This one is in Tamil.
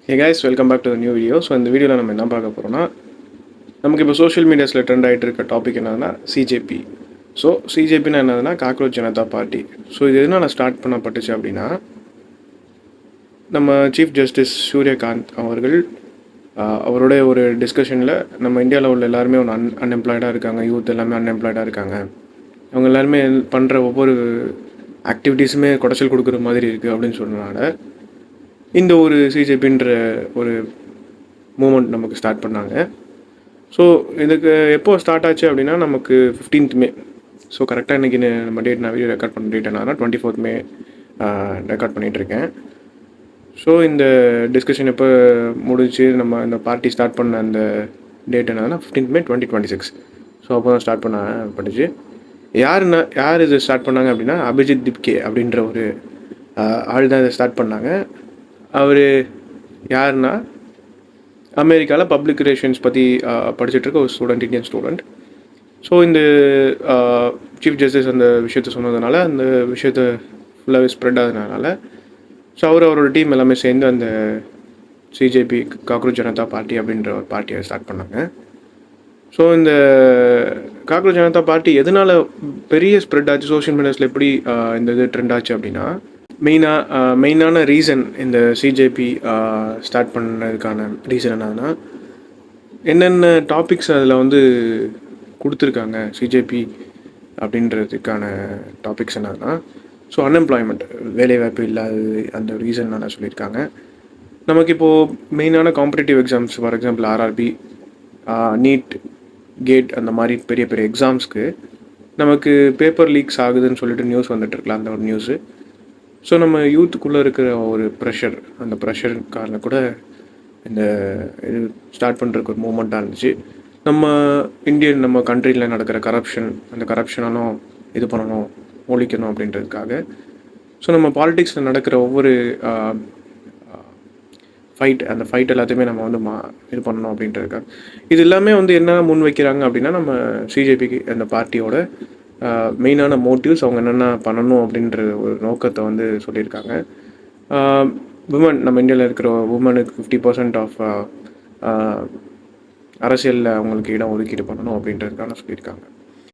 Hey guys, welcome back to the new video. So இந்த வீடியோவில் நம்ம என்ன பார்க்க போகிறோம்னா, நமக்கு இப்போ சோஷியல் மீடியாஸில் ட்ரெண்ட் ஆகிட்டு இருக்க டாபிக் என்னதுன்னா சிஜேபி. ஸோ சிஜேபின்னா என்னதுன்னா காக்ரோச் ஜனதா பார்ட்டி. ஸோ இது எதனால் ஸ்டார்ட் பண்ணப்பட்டுச்சு அப்படின்னா, நம்ம சீஃப் ஜஸ்டிஸ் சூரியகாந்த் அவர்கள் அவருடைய ஒரு டிஸ்கஷனில் நம்ம இந்தியாவில் உள்ள எல்லாருமே ஒன்று அன்எம்ப்ளாய்டாக இருக்காங்க, யூத் எல்லாமே அன்எம்ப்ளாய்டாக இருக்காங்க, அவங்க எல்லாருமே பண்ணுற ஒவ்வொரு ஆக்டிவிட்டீஸுமே குடைச்சல் கொடுக்குற மாதிரி இருக்குது அப்படின்னு சொன்னனால இந்த ஒரு சிஜேபின்ற ஒரு மூமெண்ட் நமக்கு ஸ்டார்ட் பண்ணாங்க. ஸோ இதுக்கு எப்போ ஸ்டார்ட் ஆச்சு அப்படின்னா, நமக்கு 15th மே. ஸோ கரெக்டாக இன்றைக்கி நம்ம டேட் நான் வீடியோ ரெக்கார்ட் பண்ண டேட் என்னன்னா 24th மே ரெக்கார்ட் பண்ணிகிட்ருக்கேன். ஸோ இந்த டிஸ்கஷன் எப்போ முடிச்சு நம்ம இந்த பார்ட்டி ஸ்டார்ட் பண்ண அந்த டேட் என்னதுன்னா 15th மே 2026. ஸோ அப்போ தான் ஸ்டார்ட் பண்ணப்பட்டுச்சு. யார் இது ஸ்டார்ட் பண்ணாங்க அப்படின்னா, அபிஜித் திப்கே அப்படின்ற ஒரு ஆள் தான் இதை ஸ்டார்ட் பண்ணாங்க. அவர் யாருன்னா, அமெரிக்காவில் பப்ளிக் ரிலேஷன்ஸ் பற்றி படிச்சுட்ருக்க ஒரு ஸ்டூடெண்ட், இந்தியன் ஸ்டூடெண்ட். ஸோ இந்த சீஃப் ஜஸ்டிஸ் அந்த விஷயத்த சொன்னதுனால, அந்த விஷயத்த ஃபுல்லாகவே ஸ்ப்ரெட் ஆகுதுனால, ஸோ அவரோட டீம் எல்லாமே சேர்ந்து அந்த சிஜேபி காக்ரோச் ஜனதா பார்ட்டி அப்படின்ற ஒரு பார்ட்டியை ஸ்டார்ட் பண்ணாங்க. ஸோ இந்த காக்ரோச் ஜனதா பார்ட்டி எதனால் பெரிய ஸ்ப்ரெட் ஆச்சு, சோஷியல் மீடியாஸில் எப்படி இந்த இது ட்ரெண்ட் ஆச்சு அப்படின்னா, மெயினான ரீசன் இந்த சிஜேபி ஸ்டார்ட் பண்ணதுக்கான ரீசன் என்னதுன்னா, என்னென்ன டாபிக்ஸ் அதில் வந்து கொடுத்துருக்காங்க சிஜேபி அப்படின்றதுக்கான டாபிக்ஸ் என்னதுன்னா, ஸோ அன்எம்ப்ளாய்மெண்ட், வேலைவாய்ப்பு இல்லாதது, அந்த ரீசன் நான் சொல்லியிருக்காங்க. நமக்கு இப்போது மெயினான competitive exams, for example RRB, NEET, CAT, அந்த மாதிரி பெரிய பெரிய எக்ஸாம்ஸ்க்கு நமக்கு பேப்பர் லீக்ஸ் ஆகுதுன்னு சொல்லிட்டு நியூஸ் வந்துட்டுருக்கலாம், அந்த ஒரு நியூஸு. ஸோ நம்ம யூத்துக்குள்ளே இருக்கிற ஒரு ப்ரெஷர், அந்த ப்ரெஷர் காரணம் கூட இந்த இது ஸ்டார்ட் பண்ணுறதுக்கு ஒரு மூமெண்ட்டாக இருந்துச்சு. நம்ம கண்ட்ரியில் நடக்கிற கரப்ஷன், அந்த கரப்ஷனாலும் இது பண்ணணும், ஒழிக்கணும் அப்படின்றதுக்காக. ஸோ நம்ம பாலிட்டிக்ஸில் நடக்கிற ஒவ்வொரு அந்த ஃபைட் எல்லாத்தையுமே நம்ம வந்து இது பண்ணணும் அப்படின்றதுக்காக. இது எல்லாமே வந்து என்ன முன் வைக்கிறாங்க அப்படின்னா, நம்ம சிஜேபிக்கு அந்த பார்ட்டியோட மெயினான மோட்டிவ்ஸ், அவங்க என்னென்ன பண்ணணும் அப்படின்ற ஒரு நோக்கத்தை வந்து சொல்லியிருக்காங்க. உமன், நம்ம இந்தியாவில் இருக்கிற உமனுக்கு 50% ஆஃப் அரசியலில் அவங்களுக்கு இடம் ஒதுக்கீடு பண்ணணும் அப்படின்றதுக்கான சொல்லியிருக்காங்க.